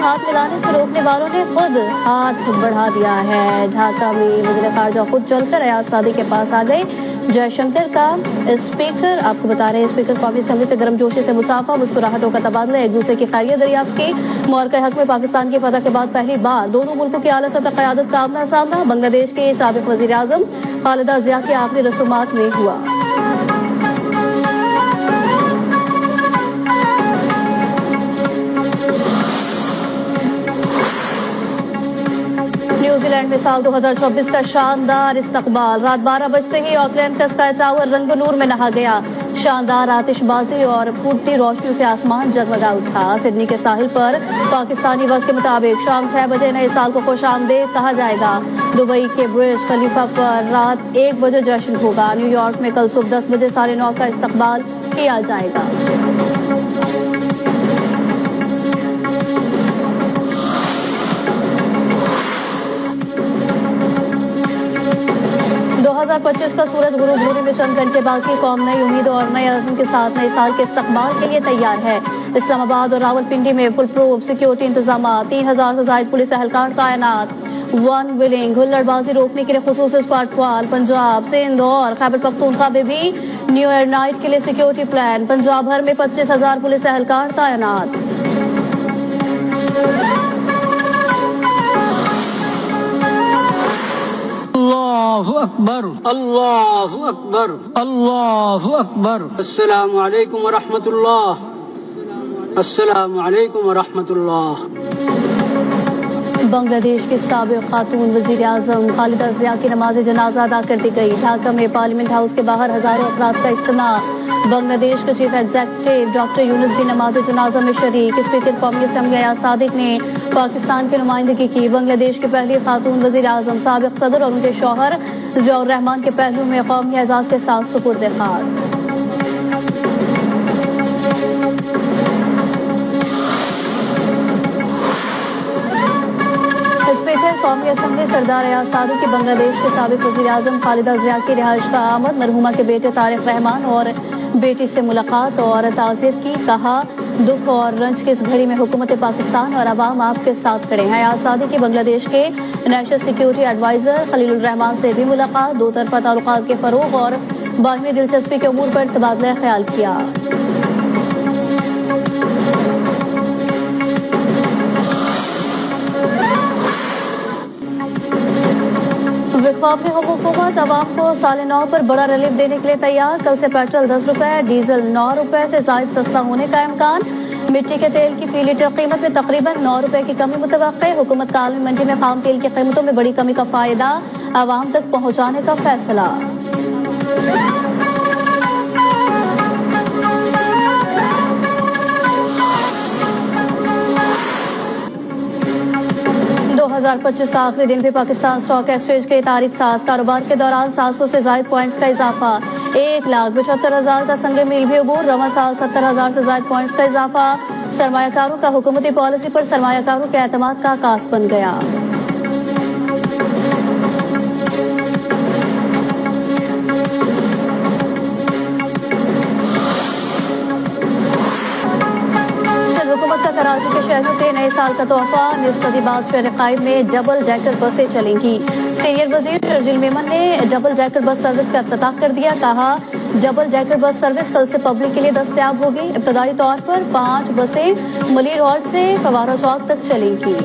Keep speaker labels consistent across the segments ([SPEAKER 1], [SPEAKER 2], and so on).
[SPEAKER 1] ہاتھ ملانے سے روکنے والوں نے خود ہاتھ بڑھا دیا ہے۔ ڈھاکہ میں وزیر خارجہ خود چل کر ایاز صادق کے پاس آ گئی۔ جے شنکر کا اسپیکر آپ کو بتا رہے ہیں اسپیکر قومی اسمبلی سے گرم جوشی سے مسافہ، مسکراہٹوں کا تبادلہ، ایک دوسرے کی خیریت دریافت کی۔ معرکہ حق میں پاکستان کی فتح کے بعد پہلی بار دونوں ملکوں کی اعلیٰ سطح قیادت کا آمنا سامنا۔ بنگلہ دیش کے سابق وزیر اعظم خالدہ ضیاء کی آخری رسومات میں ہوا۔ نیوزی لینڈ میں سال 2024 کا شاندار استقبال۔ رات 12 بجتے ہی آکلینڈ کا اسکائی ٹاور رنگ و نور میں نہا گیا۔ شاندار آتش بازی اور پھوٹتی روشنیوں سے آسمان جگمگا اٹھا۔ سڈنی کے ساحل پر پاکستانی وقت کے مطابق شام 6 بجے نئے سال کو خوش آمدید کہا جائے گا۔ دبئی کے برج خلیفہ پر رات 1 بجے جشن ہوگا۔ نیو یارک میں کل صبح 10 بجے 9:30 کا استقبال کیا جائے گا۔ 2025 کا سورج غروب ہونے میں چند گھنٹے باقی، قوم نئی امید اور نئے عزم کے ساتھ نئے سال کے استقبال کے لیے تیار ہے۔ اسلام آباد اور راولپنڈی میں فل پروف سیکیورٹی انتظامات، 3000 سے زائد پولیس اہلکار تعینات۔ ون ولنگ ہلڑ بازی روکنے کے لیے خصوصی اسکواڈ فعال۔ پنجاب، سندھ اور خیبر پختونخوا میں بھی نیو ایئر نائٹ کے لیے سیکیورٹی پلان۔ پنجاب بھر میں 25,000 پولیس اہلکار تعینات۔
[SPEAKER 2] اللہ اکبر، اللہ اکبر، اللہ اکبر۔ السلام علیکم ورحمۃ اللہ، السلام علیکم ورحمۃ اللہ۔
[SPEAKER 1] بنگلہ دیش کی سابق خاتون وزیر اعظم خالدہ ضیاء کی نماز جنازہ ادا کر دی گئی۔ ڈھاکہ میں پارلیمنٹ ہاؤس کے باہر ہزاروں افراد کا اجتماع۔ بنگلہ دیش کے چیف ایگزیکٹو ڈاکٹر یونس بھی نماز جنازہ میں شریک۔ اسپیکر قومی اسمبلی ایاز صادق نے پاکستان کی نمائندگی کی۔ بنگلہ دیش کی پہلی خاتون وزیر اعظم، سابق صدر اور ان کے شوہر ضیاء الرحمان کے پہلو میں قومی اعزاز کے ساتھ سپرد خاک۔ اسپیکر قومی اسمبلی سردار ایاز صادق کی بنگلہ دیش کے سابق وزیر اعظم خالدہ ضیاء کی رہائش کا آمد، مرحومہ کے بیٹے طارق رحمان اور بیٹی سے ملاقات اور تعزیت کی۔ کہا دکھ اور رنج کی اس گھڑی میں حکومت پاکستان اور عوام آپ کے ساتھ کھڑے ہیں۔ ایاز صادق کی بنگلہ دیش کے نیشنل سیکیورٹی ایڈوائزر خلیل الرحمان سے بھی ملاقات، دو طرفہ تعلقات کے فروغ اور باہمی دلچسپی کے امور پر تبادلہ خیال کیا۔ وفاقی حکومت عوام کو سال نو پر بڑا ریلیف دینے کے لیے تیار۔ کل سے پیٹرول 10 روپے، ڈیزل 9 روپے سے زائد سستا ہونے کا امکان۔ مٹی کے تیل کی فی لیٹر قیمت میں تقریباً 9 روپے کی کمی متوقع۔ حکومت کا عالمی منڈی میں خام تیل کی قیمتوں میں بڑی کمی کا فائدہ عوام تک پہنچانے کا فیصلہ۔ کا آخری دن بھی پاکستان اسٹاک ایکسچینج کے لیے تاریخ ساز۔ کاروبار کے دوران 700 سے زائد پوائنٹس کا اضافہ، 1,75,000 کا سنگ میل بھی عبور۔ رواں سال 70,000 سے زائد پوائنٹس کا اضافہ۔ سرمایہ کاروں کا حکومتی پالیسی پر سرمایہ کاروں کے اعتماد کا عکاس بن گیا۔ حکومت کا کراچی کے شہریوں کے نئے سال کا تحفہ، نصف صدی بعد شہر قائد میں ڈبل ڈیکر بسیں چلیں گی۔ سینئر وزیر شرجیل میمن نے ڈبل ڈیکر بس سروس کا افتتاح کر دیا۔ کہا ڈبل ڈیکر بس سروس کل سے پبلک کے لیے دستیاب ہوگی۔ ابتدائی طور پر 5 بسیں ملیر ہالٹ سے فوارہ چوک تک چلیں گی۔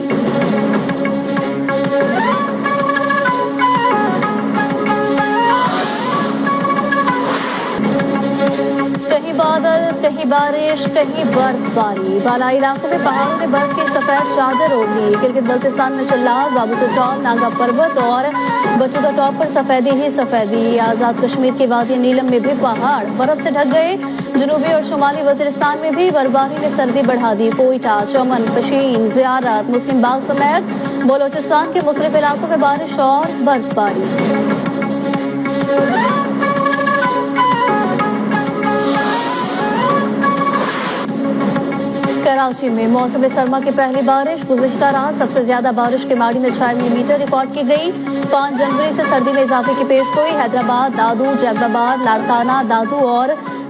[SPEAKER 1] کہیں بادل، کہیں بارش، کہیں برف باری۔ بالائی علاقوں میں پہاڑوں میں برف کی سفید چادر اوڑھی۔ گلگت بلتستان میں چلاز، بابوسر ٹاپ، ناگا پروت اور بچودہ ٹاپ پر سفیدی ہی سفیدی۔ آزاد کشمیر کی وادی نیلم میں بھی پہاڑ برف سے ڈھک گئے۔ جنوبی اور شمالی وزیرستان میں بھی برفباری نے سردی بڑھا دی۔ کوئٹہ، چمن، پشین، زیارت، مسلم باغ سمیت بلوچستان کے مختلف علاقوں میں بارش اور برف باری۔ کراچی میں موسم سرما کی پہلی بارش۔ گزشتہ رات سب سے زیادہ بارش کے ماڑی میں 6 ملی میٹر ریکارڈ کی گئی۔ 5 جنوری سے سردی میں اضافے کی پیش گوئی۔ حیدرآباد، دادو، جیب آباد، لاڑکانہ، دادو اور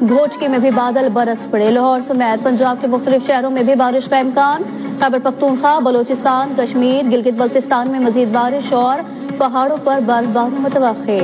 [SPEAKER 1] گھوچکی میں بھی بادل برس پڑے. لاہور سمیت پنجاب کے مختلف شہروں میں بھی بارش کا امکان. خیبر پختونخوا، بلوچستان، کشمیر، گلگت بلتستان میں مزید بارش اور پہاڑوں پر برف باری متوقع.